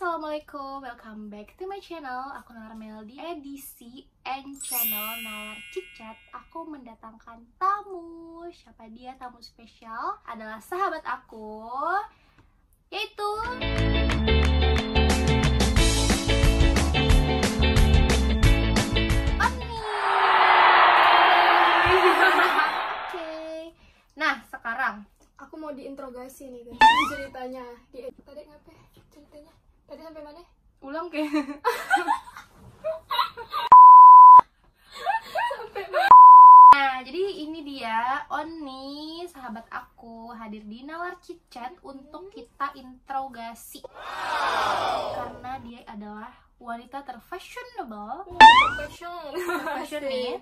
Assalamualaikum, welcome back to my channel. Aku Narmel di edisi N channel Nalar Chit-Chat. Aku mendatangkan tamu. Siapa dia? Tamu spesial adalah sahabat aku, yaitu Oni. Oke. Nah, sekarang aku mau diinterogasi nih guys. Ceritanya tadi ngapain? Ceritanya tadi sampai mana? ulang kayak Sampai mana? Nah, jadi ini dia Oni, sahabat aku, hadir di Nalar Chit-Chat untuk kita interogasi. Karena dia adalah wanita terfashionable. Fashion nih.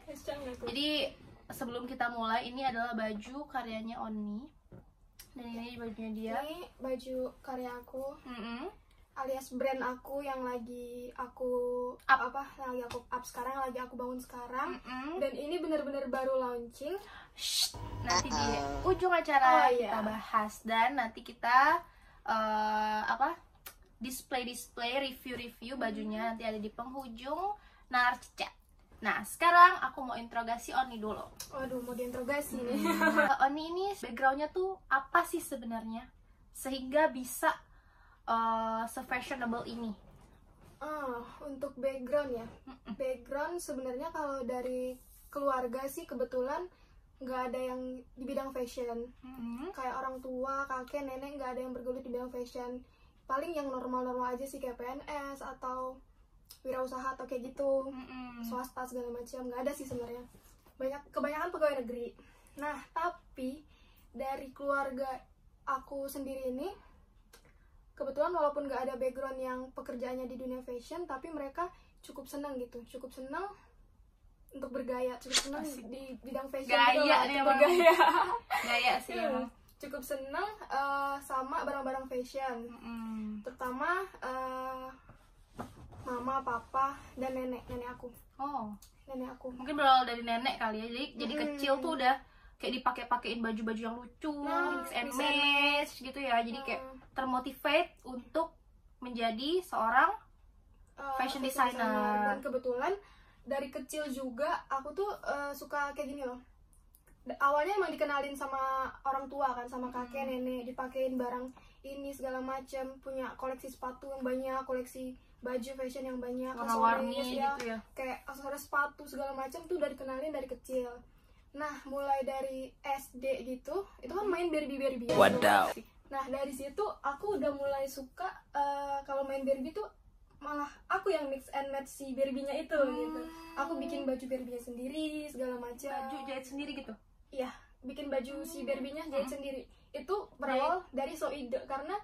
Jadi sebelum kita mulai, ini adalah baju karyanya Oni. Dan ini bajunya dia. Ini baju karya aku, alias brand aku yang lagi aku lagi aku up sekarang, lagi aku bangun sekarang. Dan ini bener-bener baru launching. Nanti di ujung acara iya. kita bahas, dan nanti kita display review bajunya nanti ada di penghujung Nalar Chit-Chat. Nah, sekarang aku mau interogasi Oni dulu. Waduh, mau diinterogasi nih. Oni ini backgroundnya tuh apa sih sebenarnya sehingga bisa se-fashionable ini? Untuk background ya. Background sebenarnya kalau dari keluarga sih kebetulan nggak ada yang di bidang fashion. Kayak orang tua, kakek, nenek nggak ada yang bergelut di bidang fashion. Paling yang normal-normal aja sih, kayak PNS atau wirausaha atau kayak gitu, swasta segala macam. Nggak ada sih sebenarnya. Kebanyakan pegawai negeri. Nah, tapi dari keluarga aku sendiri ini kebetulan walaupun nggak ada background yang pekerjaannya di dunia fashion, tapi mereka cukup senang gitu, cukup senang untuk bergaya, cukup senang di bidang fashion. Gaya nih, bergaya. Gaya sih emang. Cukup senang sama barang-barang fashion. Terutama mama, papa, dan nenek aku. Nenek aku. Mungkin berawal dari nenek kali ya. Jadi kecil tuh udah kayak dipakai-pakein baju-baju yang lucu, mix and match gitu ya. Jadi kayak termotivate untuk menjadi seorang fashion designer. Dan kebetulan dari kecil juga aku tuh suka kayak gini loh. Awalnya emang dikenalin sama orang tua kan, sama kakek, nenek, dipakein barang ini segala macam, punya koleksi sepatu yang banyak, koleksi baju fashion yang banyak, warna-warni ya, gitu ya, kayak aksesoris sepatu segala macam tuh udah dikenalin dari kecil. Nah, mulai dari SD gitu, itu kan main Barbie. Wadaw. Nah, dari situ aku udah mulai suka kalau main Barbie tuh malah aku yang mix and match si Barbie-nya itu gitu. Aku bikin baju Barbie-nya sendiri segala macam. Baju jahit sendiri gitu? Iya, bikin baju si Barbie-nya jahit sendiri. Itu berawal dari ide karena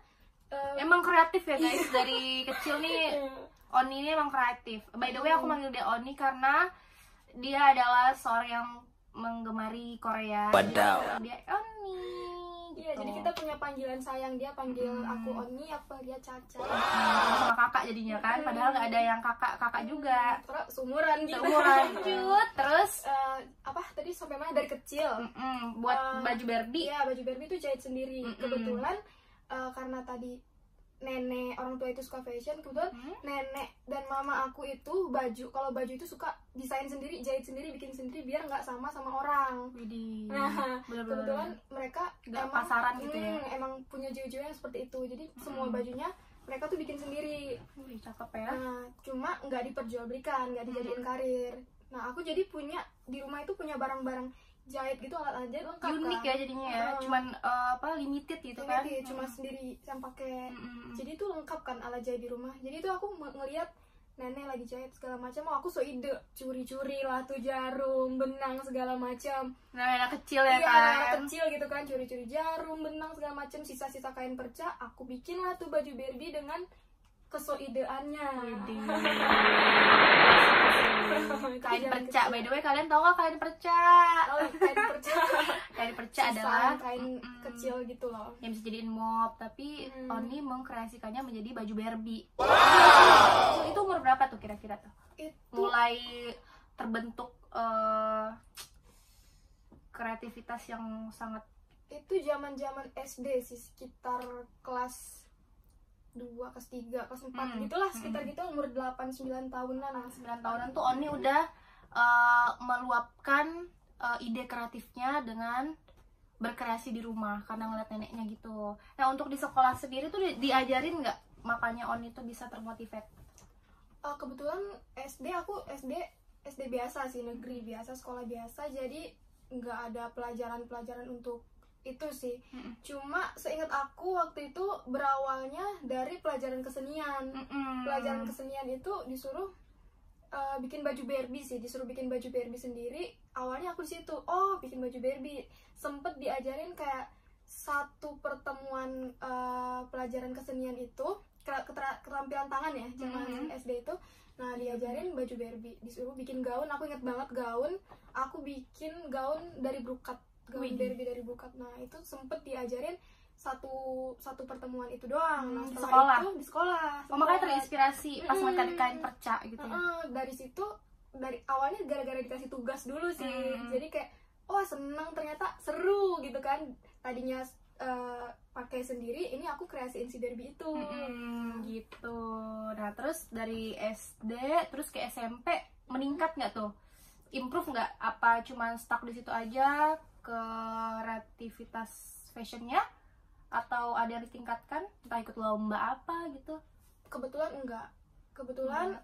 emang kreatif ya guys. Dari kecil nih Oni ini emang kreatif. By the way, aku manggil dia Oni karena dia adalah seorang yang menggemari Korea. Wadaw. Dia Oni gitu. Iya, jadi kita punya panggilan sayang. Dia panggil aku Oni, aku panggil dia Caca. Sama kakak jadinya kan, padahal nggak ada yang kakak juga. Terus seumuran gitu. Lanjut. Terus tadi sampai mana? Dari kecil buat baju Barbie. Iya, baju Barbie itu jahit sendiri. Kebetulan karena tadi nenek, orang tua itu suka fashion, kebetulan nenek dan mama aku itu kalau baju itu suka desain sendiri, jahit sendiri, bikin sendiri biar nggak sama orang. Nah, kebetulan mereka emang pasaran gitu ya. Emang punya jiwa-jiwa yang seperti itu. Jadi semua bajunya mereka tuh bikin sendiri. Cakep ya. Nah, cuma nggak diperjualbelikan, nggak dijadiin karir. Nah, aku jadi punya di rumah itu punya barang-barang jahit gitu, alat jahit lengkap. Unik kan? Ya jadinya ya, cuman limited gitu kan. Cuma sendiri yang pakai. Jadi itu lengkap kan alat jahit di rumah. Jadi itu aku ngelihat nenek lagi jahit segala macam, aku ide curi-curi lah tuh jarum, benang segala macam. Nah, anak kecil ya kan. Anak kecil gitu kan, curi-curi jarum, benang segala macam, sisa-sisa kain perca, aku bikin lah tuh baju Barbie dengan kesoideannya. Kain perca, by the way, kalian tahu nggak kain perca? Kain perca adalah kain kecil gitu loh, yang bisa jadiin mop, tapi Oni mengkreasikannya menjadi baju Barbie. Itu umur berapa tuh kira-kira tuh? Mulai terbentuk kreativitas yang sangat. Itu zaman SD sih, sekitar kelas 2, kelas 3, kelas 4 gitulah, sekitar gitu, umur 8-9 tahunan. 9 tahunan tuh Oni udah meluapkan ide kreatifnya dengan berkreasi di rumah karena ngeliat neneknya gitu. Nah, untuk di sekolah sendiri tuh diajarin nggak makanya Oni tuh bisa termotivate? Kebetulan aku SD biasa sih, negeri biasa, sekolah biasa, jadi nggak ada pelajaran untuk itu sih. Cuma seingat aku waktu itu berawalnya dari pelajaran kesenian. Pelajaran kesenian itu disuruh bikin baju Barbie sih, disuruh bikin baju Barbie sendiri. Awalnya aku di situ, bikin baju Barbie. Sempet diajarin kayak satu pertemuan pelajaran kesenian itu, keterampilan tangan ya, zaman SD itu. Nah, diajarin baju Barbie, disuruh bikin gaun. Aku inget banget gaun, aku bikin gaun dari brokat, gaun Barbie dari brokat. Nah, itu sempet diajarin satu pertemuan itu doang. Nah, setelah sekolah. itu di sekolah. Makanya terinspirasi pas ngeliat kain perca gitu ya. Dari situ, dari awalnya gara-gara dikasih tugas dulu sih. Jadi kayak seneng, ternyata seru gitu kan. Tadinya pakai sendiri, ini aku kreasiin si Barbie itu. Gitu. Nah, terus dari SD terus ke SMP meningkat nggak tuh? Improve nggak? Apa cuman stuck di situ aja, kreativitas fashionnya? Atau ada yang ditingkatkan? Entah ikut lomba apa gitu? Kebetulan enggak. Kebetulan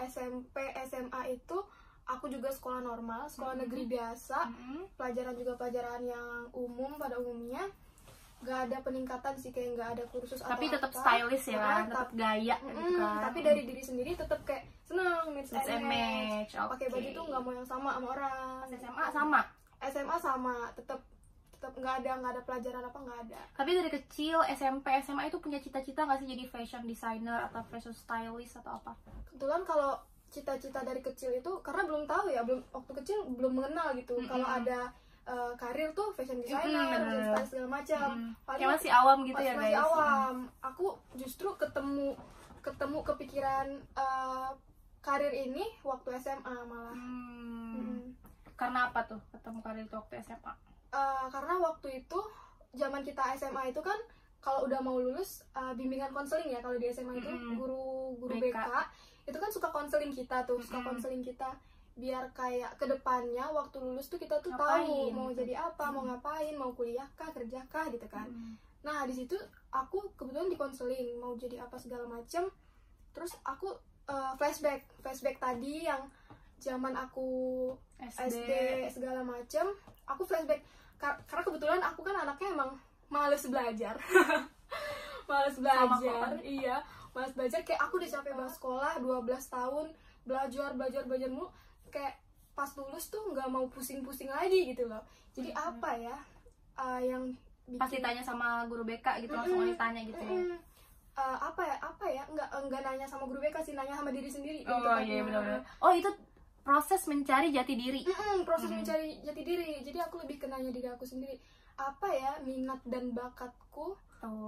SMP, SMA itu aku juga sekolah normal, sekolah negeri biasa. Pelajaran juga pelajaran yang umum pada umumnya. Gak ada peningkatan sih, kayak gak ada kursus tapi atau tetap apa. stylish ya, tetap gaya gitu kan. Tapi dari diri sendiri tetap kayak seneng mix and match. Okay. Pakai baju tuh nggak mau yang sama orang. SMA sama? SMA sama, tetap nggak ada pelajaran apa, nggak ada. Tapi dari kecil SMP SMA itu punya cita-cita nggak sih jadi fashion designer atau fashion stylist atau apa? Kebetulan kalau cita-cita dari kecil itu, karena belum tahu ya, waktu kecil belum mengenal gitu. Kalau ada karir tuh fashion designer, fashion stylist segala macam. Kayak masih awam gitu ya guys. Masih awam. Aku justru ketemu kepikiran karir ini waktu SMA malah. Karena apa tuh ketemu karir itu waktu SMA? Karena waktu itu zaman kita SMA itu kan kalau udah mau lulus bimbingan konseling ya, kalau di SMA itu guru BK itu kan suka konseling kita tuh, konseling kita biar kayak kedepannya waktu lulus tuh kita tuh tahu mau jadi apa, mau ngapain, mau kuliah kah, kerja kah gitu kan. Nah, di situ aku kebetulan dikonseling mau jadi apa segala macem. Terus aku flashback tadi yang zaman aku SD segala macem, aku flashback karena kebetulan aku kan anaknya emang males belajar. Males belajar. Iya, males belajar, kayak aku udah capek banget sekolah 12 tahun belajar mulu, kayak pas lulus tuh nggak mau pusing-pusing lagi gitu loh. Jadi apa ya yang bikin... Pasti tanya sama guru BK gitu, langsung ditanya gitu ya. Apa ya nggak nanya sama guru BK sih, nanya sama diri sendiri. Iya benar-benar. Oh, itu proses mencari jati diri. Proses mencari jati diri. Jadi aku lebih ke nanya diri aku sendiri, apa ya minat dan bakatku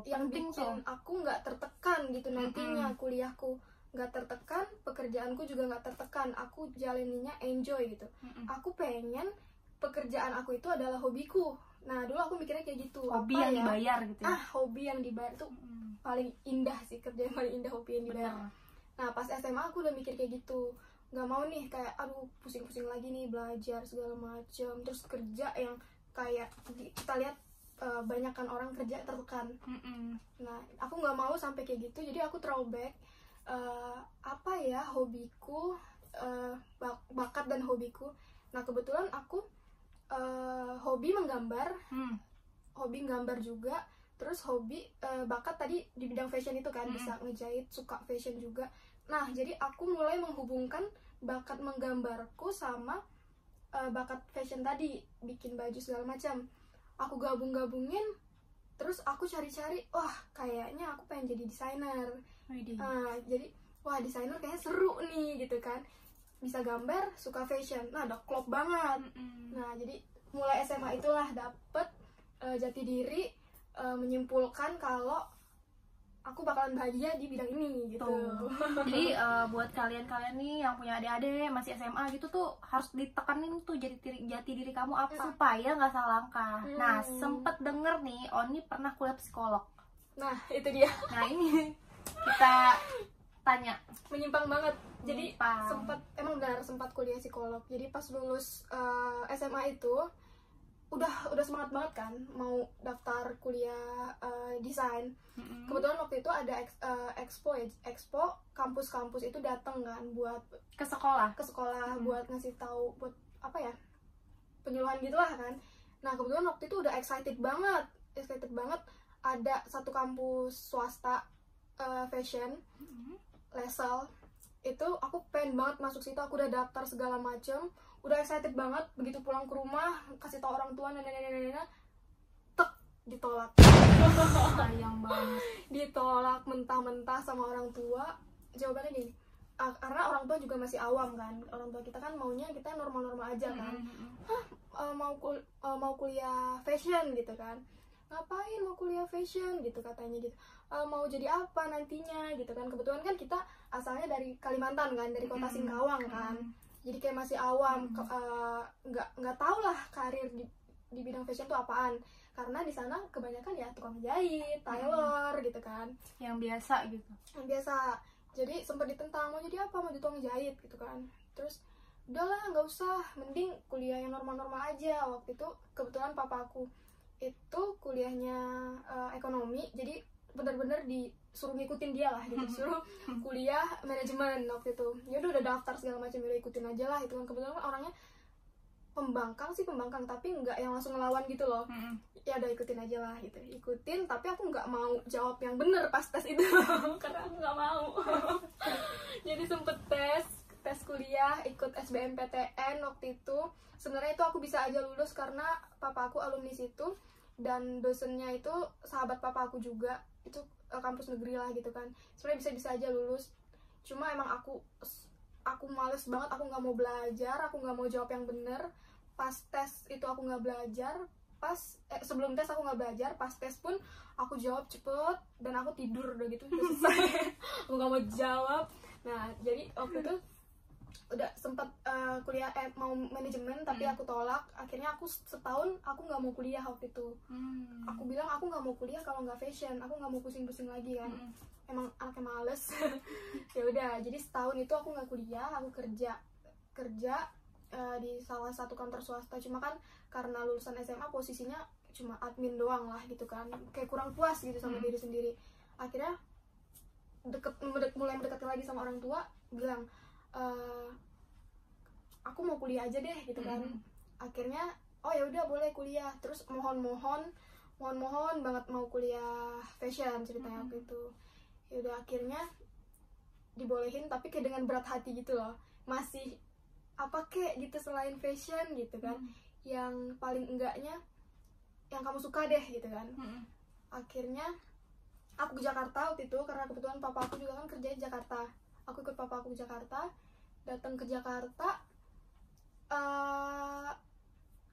yang bikin aku nggak tertekan gitu nantinya. Kuliahku nggak tertekan, pekerjaanku juga nggak tertekan, aku jalaninya enjoy gitu. Aku pengen pekerjaan aku itu adalah hobiku. Nah, dulu aku mikirnya kayak gitu. Hobi yang dibayar gitu ya? Hobi yang dibayar tuh paling indah sih, kerja yang paling indah, hobi yang dibayar. Nah, pas SMA aku udah mikir kayak gitu, nggak mau nih kayak aduh pusing-pusing lagi nih belajar segala macem, terus kerja yang kayak kita lihat banyakkan orang kerja tertekan. Nah, aku nggak mau sampai kayak gitu, jadi aku throwback apa ya hobiku, bakat dan hobiku. Nah, kebetulan aku hobi menggambar, hobi nggambar juga, terus hobi bakat tadi di bidang fashion itu kan, bisa ngejahit, suka fashion juga. Nah, jadi aku mulai menghubungkan bakat menggambarku sama bakat fashion tadi, bikin baju segala macam. Aku gabung-gabungin, terus aku cari-cari, wah kayaknya aku pengen jadi desainer. Jadi wah desainer kayaknya seru nih gitu kan, bisa gambar, suka fashion. Nah, udah klop banget. Nah, jadi mulai SMA itulah dapet jati diri, menyimpulkan kalau aku bakalan bahagia di bidang ini gitu. Jadi buat kalian-kalian nih yang punya adik-adik masih SMA gitu tuh harus ditekanin tuh jati diri kamu apa supaya nggak salah langkah. Nah, sempet denger nih Oni pernah kuliah psikolog. Nah, itu dia. Nah, ini kita tanya. Menyimpang banget. Jadi Menyimpang. sempat kuliah psikolog. Jadi pas lulus SMA itu udah semangat banget kan mau daftar kuliah desain. Kebetulan waktu itu ada expo kampus-kampus itu datang kan buat Ke sekolah. buat ngasih tahu buat apa ya, penyuluhan gitulah kan. Nah kebetulan waktu itu udah excited banget ada satu kampus swasta fashion Lesel. Itu aku pengen banget masuk situ, aku udah daftar segala macem, udah excited banget. Begitu pulang ke rumah kasih tau orang tua tek, ditolak. Sayang banget. Ditolak mentah-mentah sama orang tua. Jawabannya gini, karena orang tua juga masih awam kan, orang tua kita kan maunya kita normal-normal aja kan. Mau kuliah fashion gitu kan, ngapain mau kuliah fashion gitu katanya gitu. Mau jadi apa nantinya gitu kan. Kebetulan kan kita asalnya dari Kalimantan kan, dari kota Singkawang kan, jadi kayak masih awam, nggak tahu lah karir di bidang fashion tuh apaan, karena di sana kebanyakan ya tukang jahit, tailor gitu kan, yang biasa gitu. Jadi sempat ditentang mau jadi apa, mau jadi tukang jahit gitu kan. Terus udahlah nggak usah, mending kuliah yang normal-normal aja. Waktu itu kebetulan papa aku itu kuliahnya ekonomi, jadi bener-bener disuruh ngikutin dia lah gitu, suruh kuliah manajemen waktu itu. Ya udah daftar segala macam, udah ikutin aja lah itu kan. Kebetulan orangnya pembangkang, tapi nggak yang langsung ngelawan gitu loh. Ya udah ikutin aja lah gitu, ikutin. Tapi aku nggak mau jawab yang bener pas tes itu karena aku nggak mau. Jadi sempet tes kuliah, ikut SBMPTN waktu itu. Sebenarnya itu aku bisa aja lulus karena papa aku alumni situ dan dosennya itu sahabat papa aku juga. Itu kampus negeri lah gitu kan, sebenarnya bisa aja lulus. Cuma emang aku males banget, aku nggak mau belajar, aku nggak mau jawab yang bener. Pas tes itu aku nggak belajar, sebelum tes aku nggak belajar, pas tes pun aku jawab cepet dan aku tidur udah gitu, udah selesai. Aku nggak mau jawab. Nah jadi waktu itu udah sempat kuliah mau manajemen tapi aku tolak. Akhirnya aku setahun aku nggak mau kuliah waktu itu. Aku bilang aku nggak mau kuliah kalau nggak fashion, aku nggak mau pusing-pusing lagi kan. Emang anaknya males. Ya udah, jadi setahun itu aku nggak kuliah, aku kerja di salah satu kantor swasta. Cuma kan karena lulusan SMA posisinya cuma admin doang lah gitu kan, kayak kurang puas gitu sama diri sendiri. Akhirnya mulai mendekati lagi sama orang tua, bilang aku mau kuliah aja deh gitu kan. Akhirnya oh ya udah boleh kuliah. Terus mohon banget mau kuliah fashion ceritanya waktu itu. Ya udah akhirnya dibolehin, tapi kayak dengan berat hati gitu loh, masih apa kek gitu selain fashion gitu kan, yang paling enggaknya yang kamu suka deh gitu kan. Akhirnya aku ke Jakarta waktu itu karena kebetulan papa aku juga kan kerja di Jakarta. Aku ikut papa aku ke Jakarta, datang ke Jakarta,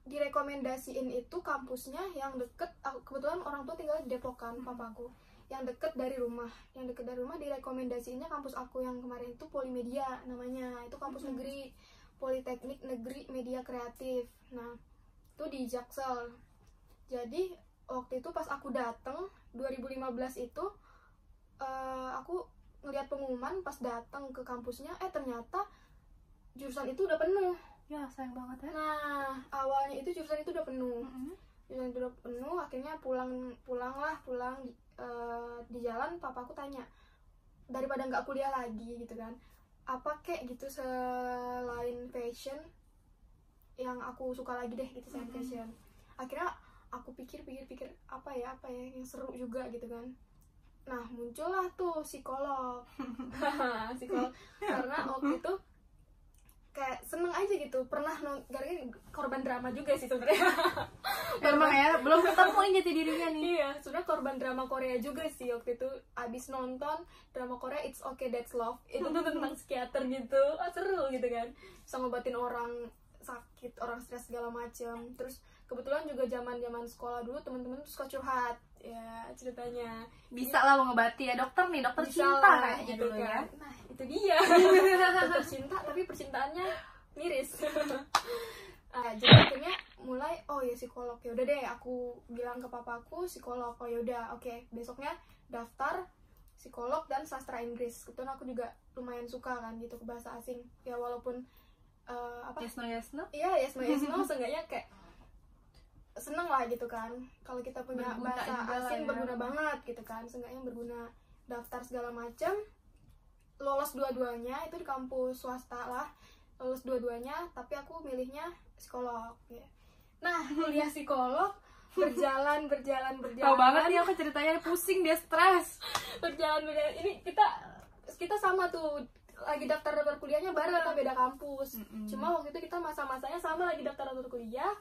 direkomendasiin itu kampusnya yang deket. Aku kebetulan orang tua tinggal di Depok kan, papaku, yang deket dari rumah direkomendasiinnya kampus aku yang kemarin itu Polimedia namanya. Itu kampus negeri, Politeknik Negeri Media Kreatif. Nah itu di Jaksel. Jadi waktu itu pas aku datang 2015 itu aku ngeliat pengumuman pas datang ke kampusnya, ternyata jurusan itu udah penuh. Ya sayang banget ya. Nah awalnya itu jurusan itu udah penuh. Akhirnya pulang di jalan papaku tanya, daripada nggak kuliah lagi gitu kan, apa kek gitu selain fashion yang aku suka lagi deh gitu selain fashion. Akhirnya aku pikir apa ya yang seru juga gitu kan. Nah muncullah tuh psikolog. Karena waktu itu kayak seneng aja gitu, pernah gara-gara korban drama juga sih sebenarnya. Memang ya, belum ketemu nih jati dirinya nih. Iya, sebenarnya korban drama Korea juga sih waktu itu. Abis nonton drama Korea It's Okay That's Love, itu tuh tentang psikiater gitu, seru gitu kan, bisa ngobatin orang sakit, orang stres segala macam. Terus kebetulan juga zaman sekolah dulu teman-teman tuh suka curhat ya ceritanya. Bisa lah mau ngobati ya, dokter cinta kayaknya gitu dulu ya. Nah itu dia. Dokter cinta tapi percintaannya miris. Jadi akhirnya mulai oh ya psikolog, ya udah deh aku bilang ke papaku psikolog. Oh ya udah oke. Besoknya daftar psikolog dan sastra Inggris. Kebetulan aku juga lumayan suka kan gitu ke bahasa asing ya, walaupun yes no iya yes no seenggaknya kayak seneng lah gitu kan kalau kita punya berguna bahasa asing ya. berguna banget gitu kan, seenggaknya berguna, daftar segala macam, lolos dua-duanya itu di kampus swasta lah, lolos dua-duanya, tapi aku milihnya psikolog ya. Nah kuliah psikolog berjalan tahu banget nih aku ceritanya, pusing dia, stres. berjalan ini kita sama tuh lagi daftar kuliahnya bareng atau beda kampus. Cuma waktu itu kita masa-masanya sama lagi daftar kuliah.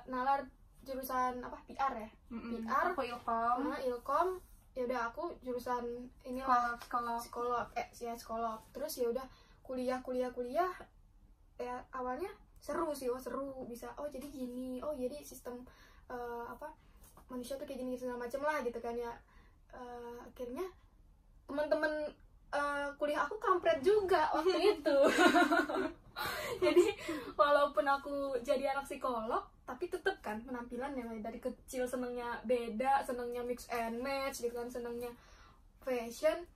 Nalar jurusan apa, PR ya, PR, aku ilkom. Ilkom, ya udah aku jurusan ini psikolog psikolog. Terus ya udah kuliah ya awalnya seru sih, seru bisa jadi gini, jadi sistem manusia tuh kayak gini segala macam lah gitu kan ya. Akhirnya teman-teman kuliah aku kampret juga waktu itu. Jadi walaupun aku jadi anak psikolog, tapi tetep kan penampilan yang dari kecil senengnya beda, senengnya mix and match gitu kan, senengnya fashion.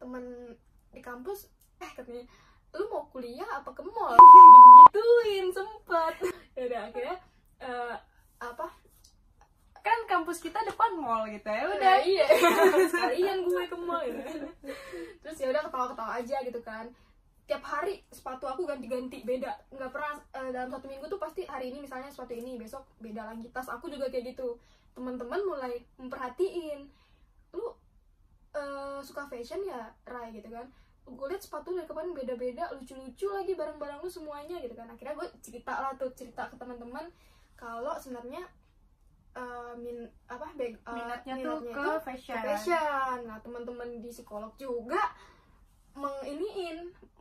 Temen di kampus katanya, lu mau kuliah apa ke mall? Digituin sempet. Yaudah akhirnya kan kampus kita depan mall gitu ya udah. Iya sekalian gue ke mall gitu. Terus ya udah ketawa-ketawa aja gitu kan. Tiap hari sepatu aku ganti-ganti beda, nggak pernah dalam satu minggu tuh pasti hari ini misalnya sepatu ini, besok beda lagi. Tas aku juga kayak gitu. Teman-teman mulai memperhatiin, lu suka fashion ya Rai gitu kan, gue liat sepatu dari kemarin beda-beda, lucu-lucu lagi barang-barang lu semuanya gitu kan. Akhirnya gue cerita ke teman-teman kalau sebenarnya minatnya tuh ke fashion. Nah teman-teman di psikolog juga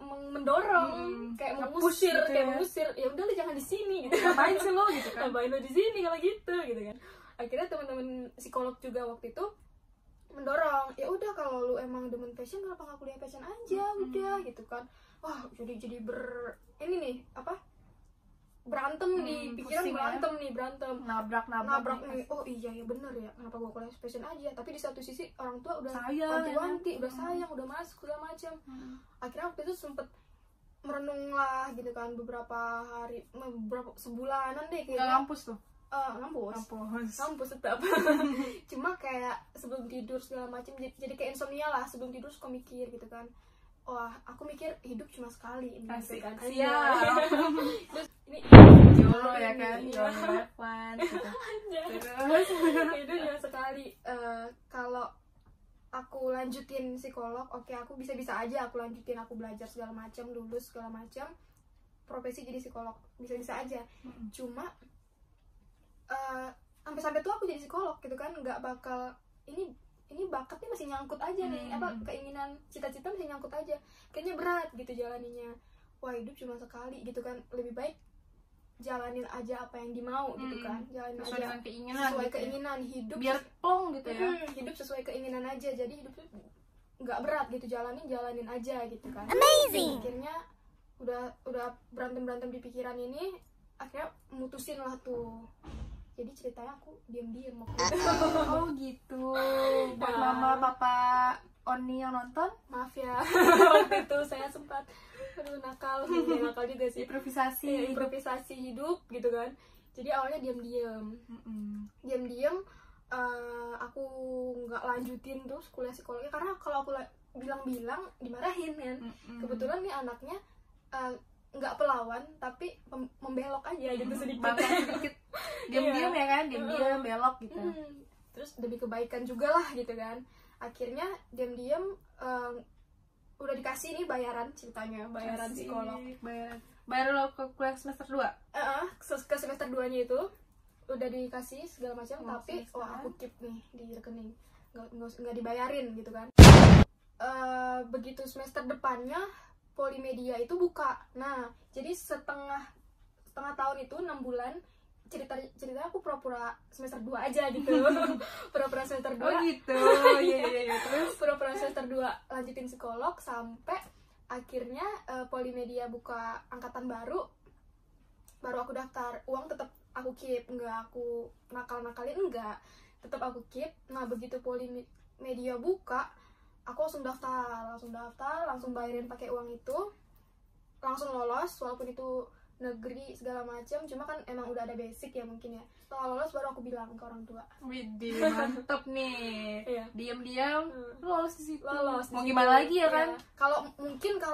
mendorong, kayak mengusir gitu kayak mengusir, ya udah lu jangan di sini gitu. Ngapain sih lo gitu kan, ngapain lo di sini kalau gitu kan. Akhirnya teman-teman psikolog juga waktu itu mendorong, ya udah kalau lu emang demen fashion kenapa nggak kuliah fashion aja, udah gitu kan. Wah jadi ini nih berantem di pikiran, berantem nabrak nih. Oh iya ya bener ya, kenapa gua kuliah fashion aja, tapi di satu sisi orang tua udah sayang, wanti-wanti, udah sayang, udah masuk segala macam. Akhirnya waktu itu sempet merenung lah gitu kan, beberapa hari, sebulanan deh kayaknya. Ngampus tuh? Ngampus tetap. Cuma kayak sebelum tidur segala macam, jadi kayak insomnia lah, sebelum tidur suka mikir gitu kan. Wah, aku mikir hidup cuma sekali ini gitu kan. Terus ini YOLO ya kan, YOLO fun gitu. Hidup cuma sekali. Kalau aku lanjutin psikolog, oke, aku bisa aja aku lanjutin, aku belajar segala macam, lulus segala macam, profesi jadi psikolog bisa aja. Cuma sampai tuh aku jadi psikolog gitu kan, nggak bakal ini bakatnya masih nyangkut aja nih, keinginan cita-cita masih nyangkut aja, kayaknya berat gitu jalaninya. Wah hidup cuma sekali gitu kan, lebih baik jalanin aja apa yang dimau gitu kan, jalanin sesuai aja sesuai gitu keinginan ya. Hidup biar plong gitu ya. Hidup sesuai keinginan aja, jadi hidup tuh nggak berat gitu, jalanin aja gitu kan. Amazing. Akhirnya udah berantem di pikiran ini, akhirnya mutusin lah tuh. Jadi ceritanya aku diam-diam waktu itu. Oh gitu. Buat mama papa Oni yang nonton, maaf ya. Waktu itu saya sempat nakal juga sih. Improvisasi hidup gitu kan. Jadi awalnya diam-diam. Aku nggak lanjutin terus kuliah psikologi, karena kalau aku bilang dimarahin kan. Kebetulan nih anaknya nggak pelawan tapi membelok aja gitu sedikit. Diam-diam ya kan, diam-diam belok gitu. Terus demi kebaikan juga lah gitu kan. Akhirnya diam-diam udah dikasih nih bayaran ceritanya, bayaran psikolog. Bayar lo ke kuliah semester 2? Ke semester 2-nya itu udah dikasih segala macam, tapi aku keep nih di rekening, nggak dibayarin gitu kan. Begitu semester depannya Polimedia itu buka. Nah, jadi setengah tahun itu 6 bulan ceritanya aku pura-pura semester 2 aja gitu. Pura-pura semester 2. Oh gitu. Iya. Terus pura-pura semester 2 lanjutin psikolog sampai akhirnya Polimedia buka angkatan baru aku daftar. Uang tetap aku keep, enggak aku nakalin, enggak, tetap aku keep. Nah, begitu Polimedia media buka, aku langsung daftar, langsung bayarin pakai uang itu, langsung lolos walaupun itu negeri segala macam. Cuma kan emang udah ada basic ya mungkin ya. Setelah lolos baru aku bilang ke orang tua. Widih, mantep nih. Iya. Diam-diam lolos di situ. Lolos. Mau gimana lagi ya kan? Kalau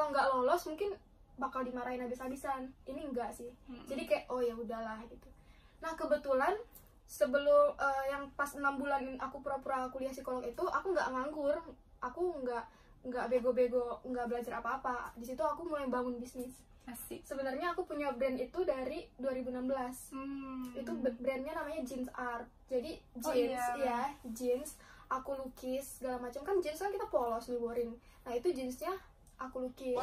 nggak lolos mungkin bakal dimarahin habis-habisan. Ini enggak sih. Jadi kayak oh ya udahlah gitu. Nah, kebetulan sebelum yang pas 6 bulan aku pura-pura kuliah psikolog itu, aku nggak nganggur, aku nggak bego-bego, nggak belajar apa-apa. Di situ aku mulai bangun bisnis. Asik. Sebenarnya aku punya brand itu dari 2016. Itu brandnya namanya Jeans Art. Jadi jeans, ya jeans. Aku lukis segala macam, kan jeans kan kita polos nih, boring. Nah itu jeansnya aku lukis.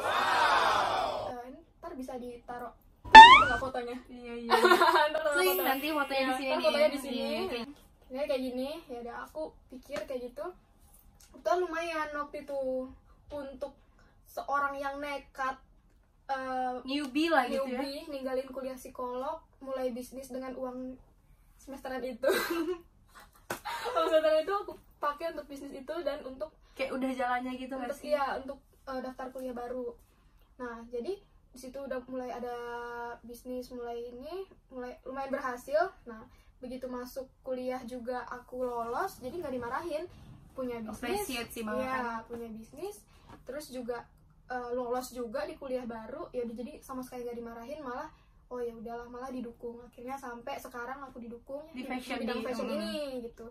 Ntar bisa ditaruh nggak fotonya? Iya. Nanti fotonya di sini. Fotonya di sini. Ini kayak gini. Ya udah, aku pikir kayak gitu. Itu lumayan waktu itu untuk seorang yang nekat, newbie lah gitu ya. Ninggalin kuliah psikolog, mulai bisnis dengan uang semesteran itu. Semesteran itu aku pakai untuk bisnis itu dan untuk kayak udah jalannya gitu nggak sih? Iya, untuk daftar kuliah baru. Nah, jadi di situ udah mulai ada bisnis, mulai lumayan berhasil. Nah, begitu masuk kuliah juga aku lolos, jadi nggak dimarahin, punya bisnis. Sih, ya, punya bisnis, terus juga lolos juga di kuliah baru, ya jadi sama sekali nggak dimarahin, malah oh ya udahlah, malah didukung. Akhirnya sampai sekarang aku didukung di bidang fashion ini gitu.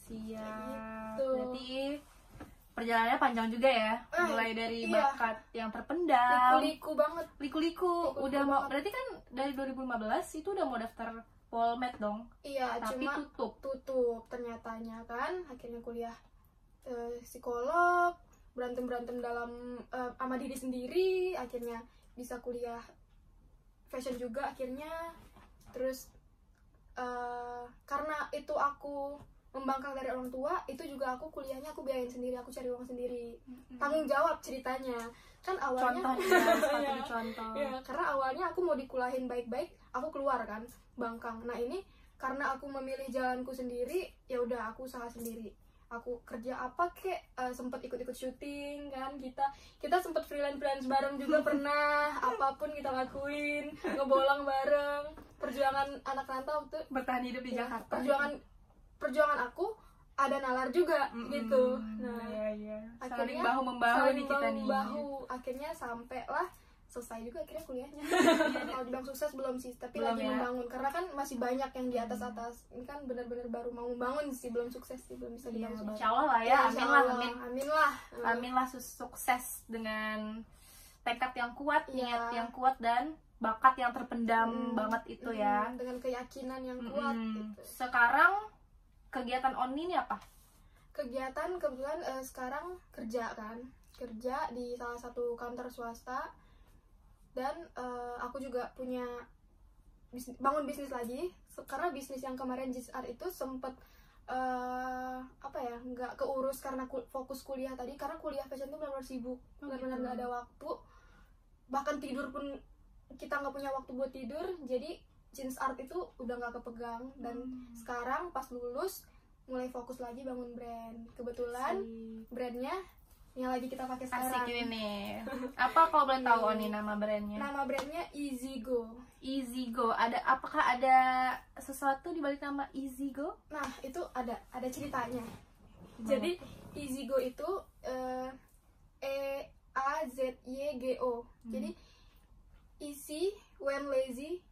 Siap. Gitu. Berarti perjalanannya panjang juga ya, mulai dari bakat yang terpendam, liku-liku udah mau, berarti kan dari 2015 itu udah mau daftar Polmed dong. Iya, tapi cuma tutup ternyatanya kan. Akhirnya kuliah psikolog, berantem dalam sama diri sendiri, akhirnya bisa kuliah fashion juga akhirnya. Terus karena itu aku membangkang dari orang tua, itu juga aku kuliahnya aku biayain sendiri, aku cari uang sendiri, tanggung jawab ceritanya kan awalnya. Contoh. Ya, karena awalnya aku mau dikulahin baik-baik, aku keluar kan bangkang. Nah ini karena aku memilih jalanku sendiri, ya udah aku usaha sendiri, aku kerja apa kek, sempet ikut-ikut syuting kan, kita sempet freelance bareng juga pernah. Apapun kita lakuin, ngebolang bareng, perjuangan anak rantau tuh, bertahan hidup di Jakarta. Perjuangan aku ada nalar juga gitu. Nah, saling bahu membahu nih kita nih. Akhirnya sampailah selesai juga akhirnya kuliahnya. Kalau dibilang sukses belum sih, tapi belum lagi membangun, karena kan masih banyak yang di atas. Ini kan benar-benar baru mau membangun sih, belum sukses sih, belum bisa dibangun. Insyaallah lah ya, amin lah sukses dengan tekad yang kuat, niat yang kuat, dan bakat yang terpendam banget itu ya, dengan keyakinan yang kuat gitu. Sekarang kegiatan Oni ini apa? Kegiatan kebetulan sekarang kerja di salah satu kantor swasta, dan aku juga punya bangun bisnis lagi, karena bisnis yang kemarin Jeans Art itu sempet nggak keurus karena fokus kuliah tadi, karena kuliah fashion itu benar-benar sibuk, benar-benar nggak ada waktu, bahkan tidur pun kita nggak punya waktu buat tidur. Jadi Jeans Art itu udah nggak kepegang, dan sekarang pas lulus mulai fokus lagi bangun brand. Kebetulan brandnya yang lagi kita pakai sekarang. Asik ini nih. Apa kalau boleh tahu Oni nama brandnya? Nama brandnya Easygo. Apakah ada sesuatu di balik nama Easygo? Nah, itu ada ceritanya. Jadi Easygo itu EAZYGO. Jadi easy when lazy,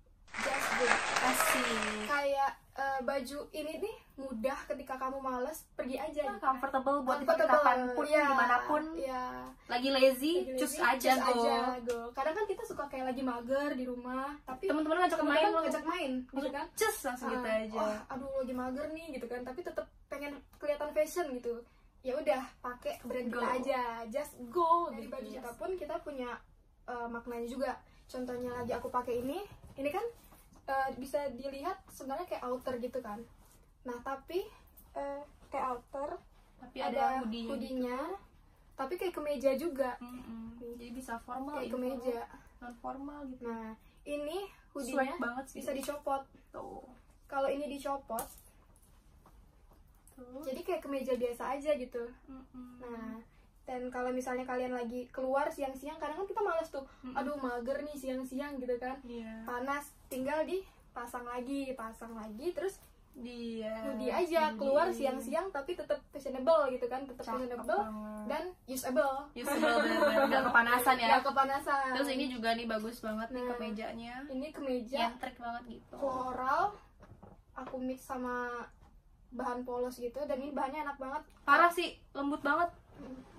just go. Asik. Kayak baju ini nih mudah ketika kamu malas, pergi aja. Comfortable buat kapanpun, dimanapun. Lagi lazy, cus aja go. Kadang kan kita suka kayak lagi mager di rumah, tapi teman-teman ngajak main gitu kan, cus langsung gitu aja. Aduh lagi mager nih gitu kan, tapi tetap pengen kelihatan fashion gitu. Ya udah, pakai brand kita aja, just go. Dari baju kita pun kita punya maknanya juga. Contohnya lagi aku pakai ini kan bisa dilihat sebenarnya kayak outer gitu kan. Nah tapi kayak outer, tapi ada hoodie-nya, tapi kayak kemeja juga. Jadi bisa formal, kayak kemeja, non formal gitu. Nah ini hoodie-nya banget sih, bisa dicopot. Tuh. Kalau ini dicopot, Jadi kayak kemeja biasa aja gitu. Nah, dan kalau misalnya kalian lagi keluar siang-siang, kadang kan kita males tuh, aduh mager nih siang-siang gitu kan, panas, tinggal dipasang lagi, terus hoodie aja, keluar siang-siang tapi tetap fashionable gitu kan, tetap fashionable dan usable bener-bener nggak kepanasan ya. Nggak kepanasan. Terus ini juga nih bagus banget nih kemejanya. Ini kemeja nyentrik banget gitu, floral, aku mix sama bahan polos gitu, dan ini bahannya enak banget. Parah sih, lembut banget,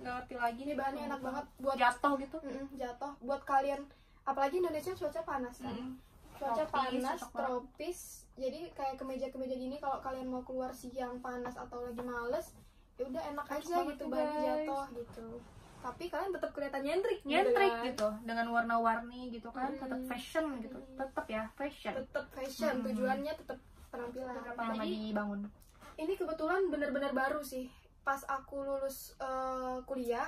nggak ngerti lagi. Ini bahannya enak banget buat jatuh gitu. Jatuh buat kalian, apalagi Indonesia cuaca panas kan. Cuaca panas, tropis. Jadi kayak kemeja-kemeja gini kalau kalian mau keluar siang panas atau lagi males, ya udah enak aja gitu, bahannya jatuh gitu. Tapi kalian tetap kelihatan nyentrik gitu, dengan warna-warni gitu kan, tetap fashion gitu, tetap ya fashion. Tujuannya tetap penampilan. Berapa lama dibangun? Ini kebetulan benar-benar baru sih. Pas aku lulus kuliah,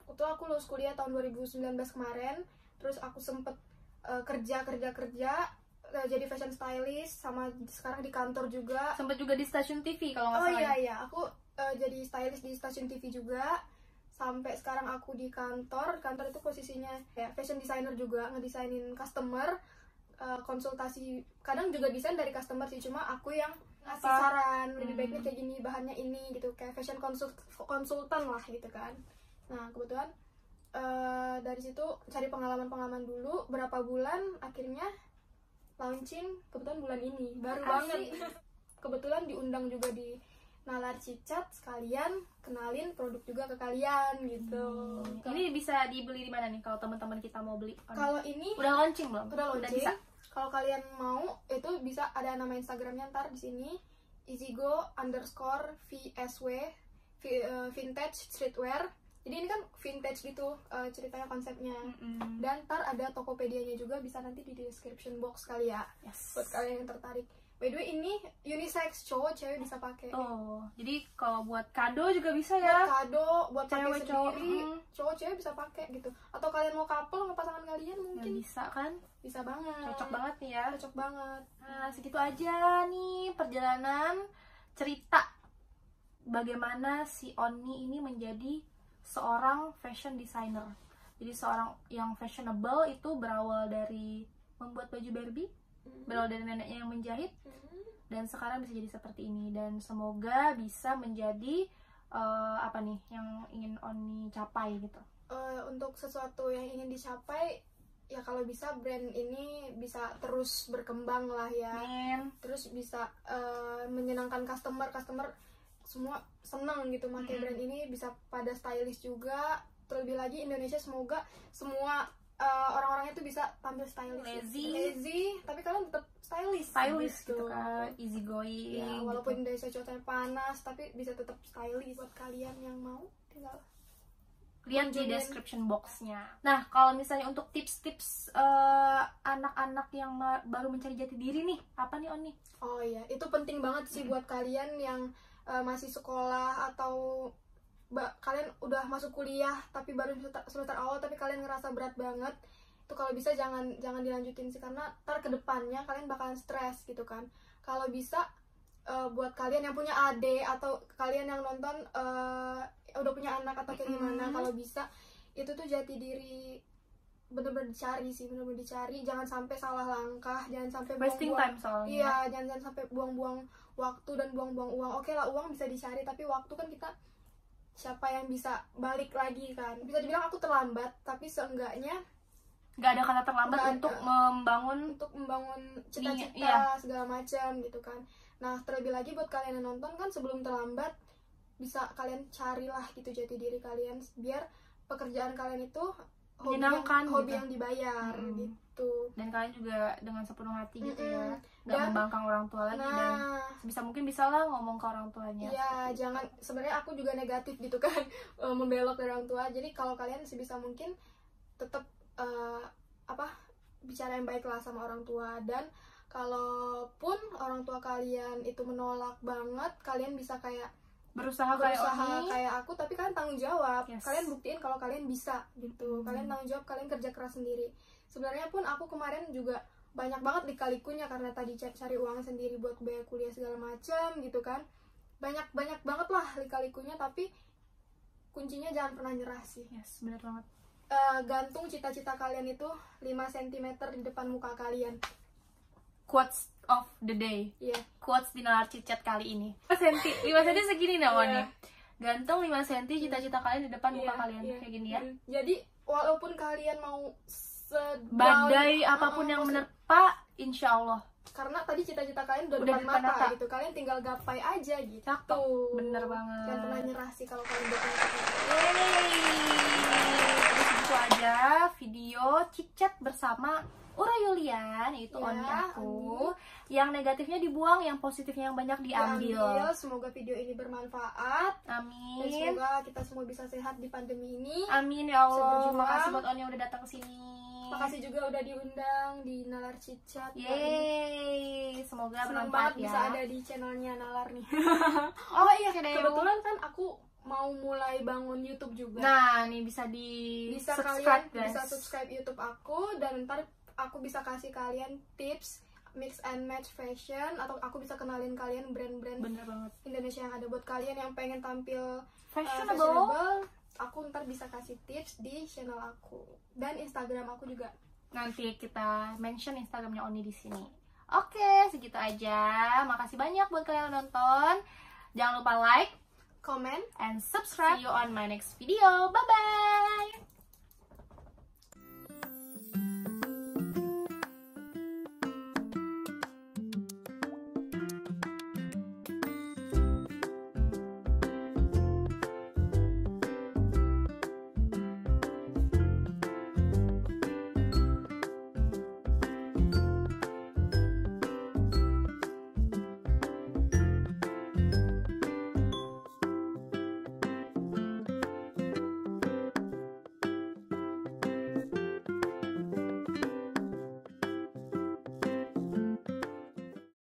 itu aku lulus kuliah tahun 2019 kemarin. Terus aku sempet kerja jadi fashion stylist, sama sekarang di kantor juga. Sempet juga di stasiun TV kalau nggak salah. Iya, aku jadi stylist di stasiun TV juga. Sampai sekarang aku di kantor itu posisinya kayak fashion designer juga, ngedesainin customer, konsultasi, kadang juga desain dari customer sih, cuma aku yang ngasih saran, lebih baiknya kayak gini, bahannya ini gitu, kayak fashion konsultan lah gitu kan. Nah kebetulan dari situ cari pengalaman dulu berapa bulan, akhirnya launching kebetulan bulan ini, baru banget. Kebetulan diundang juga di Nalar Cicat, sekalian kenalin produk juga ke kalian gitu. Ini bisa dibeli di mana nih kalau teman-teman kita mau beli? Kalau ini udah launching belum? Udah launching. Bisa. Kalau kalian mau itu bisa, ada nama Instagramnya ntar di sini, easygo_vsw, vintage streetwear. Jadi ini kan vintage gitu ceritanya, konsepnya. Dan ntar ada Tokopedia-nya juga, bisa nanti di description box kali ya. Buat kalian yang tertarik. By the way, ini unisex, cowok cewek bisa pakai. Jadi kalau buat kado juga bisa ya. Buat kado, buat pakai sendiri, cowok cewek bisa pakai gitu. Atau kalian mau couple sama pasangan kalian mungkin. Bisa kan? Bisa banget. Cocok banget nih ya. Cocok banget. Nah, segitu aja nih perjalanan cerita bagaimana si Oni ini menjadi seorang fashion designer. Jadi seorang yang fashionable itu berawal dari membuat baju Barbie, berawal dari neneknya yang menjahit, dan sekarang bisa jadi seperti ini. Dan semoga bisa menjadi apa nih yang ingin Oni capai gitu. Untuk sesuatu yang ingin dicapai, ya kalau bisa brand ini bisa terus berkembang lah ya. Terus bisa menyenangkan customer semua senang gitu pakai brand ini, bisa pada stylish juga. Terlebih lagi Indonesia, semoga semua orang-orangnya tuh bisa tampil stylish, lazy tapi kalian tetap stylish gitu kan, easy going ya, walaupun gitu. Indonesia cuacanya panas tapi bisa tetap stylish. Buat kalian yang mau, tinggal lihat di description boxnya. Nah, kalau misalnya untuk tips-tips anak-anak yang baru mencari jati diri nih, apa nih Oni? Oh iya, itu penting banget sih buat kalian yang masih sekolah, atau kalian udah masuk kuliah tapi baru semester awal tapi kalian ngerasa berat banget. Itu kalau bisa jangan dilanjutin sih, karena ntar kedepannya kalian bakalan stres gitu kan. Kalau bisa buat kalian yang punya adik atau kalian yang nonton udah punya anak atau kayak gimana, kalau bisa itu tuh jati diri bener-bener dicari, jangan sampai salah langkah, jangan sampai buang-buang soalnya. Iya, jangan sampai buang-buang waktu dan buang-buang uang. Oke lah, uang bisa dicari, tapi waktu kan kita, siapa yang bisa balik lagi kan. Bisa dibilang aku terlambat, tapi seenggaknya nggak ada kata terlambat untuk membangun cita-cita segala macam gitu kan. Nah, terlebih lagi buat kalian yang nonton kan, sebelum terlambat bisa kalian carilah gitu jati diri kalian, biar pekerjaan kalian itu hobi yang dibayar gitu. Dan kalian juga dengan sepenuh hati gitu ya, nggak membangkang orang tua lagi. Dan sebisa mungkin bisa lah ngomong ke orang tuanya. Iya, jangan, sebenarnya aku juga negatif gitu kan membelok dari orang tua. Jadi kalau kalian sebisa mungkin tetap bicara yang baik lah sama orang tua. Dan kalaupun orang tua kalian itu menolak banget, kalian bisa kayak berusaha kayak aku, tapi kalian tanggung jawab. Kalian buktiin kalau kalian bisa gitu. Kalian tanggung jawab, kalian kerja keras sendiri. Sebenarnya pun aku kemarin juga banyak banget lika-likunya, karena tadi cari uang sendiri buat biaya kuliah segala macam gitu kan. banyak banget lah lika-likunya, tapi kuncinya jangan pernah nyerah sih. Yes, benar banget. Gantung cita-cita kalian itu 5 cm di depan muka kalian. Quotes of the day. Iya. Quotes di Nalar Chit Chat kali ini. 5 cm segini namanya. Gantung 5 cm cita-cita kalian di depan muka kalian. Kayak gini ya. Jadi walaupun kalian mau badai apapun yang menerpa, insya Allah. Karena tadi cita-cita kalian udah depan mata gitu, kalian tinggal gapai aja gitu. Bener banget. Jangan pernah nyerah sih kalau kalian udah punya cita-cita. Terus itu aja video chit-chat bersama Ura Yulian, itu Oni aku. Yang negatifnya dibuang, yang positifnya yang banyak diambil. Semoga video ini bermanfaat. Amin. Dan semoga kita semua bisa sehat di pandemi ini. Amin ya Allah. Makasih buat Oni yang udah datang ke sini. Makasih juga udah diundang di Nalar Chit Chat. Yeay, semoga senang bermanfaat banget bisa ada di channelnya Nalar nih. Oh iya, kebetulan kan aku mau mulai bangun YouTube juga. Nah, nih bisa subscribe, kalian bisa subscribe YouTube aku, dan ntar aku bisa kasih kalian tips mix and match fashion, atau aku bisa kenalin kalian brand-brand Indonesia yang ada buat kalian yang pengen tampil fashionable. Aku ntar bisa kasih tips di channel aku dan Instagram aku juga. Nanti kita mention Instagramnya Oni di sini. Oke, segitu aja. Makasih banyak buat kalian yang nonton. Jangan lupa like, comment, and subscribe. See you on my next video. Bye bye.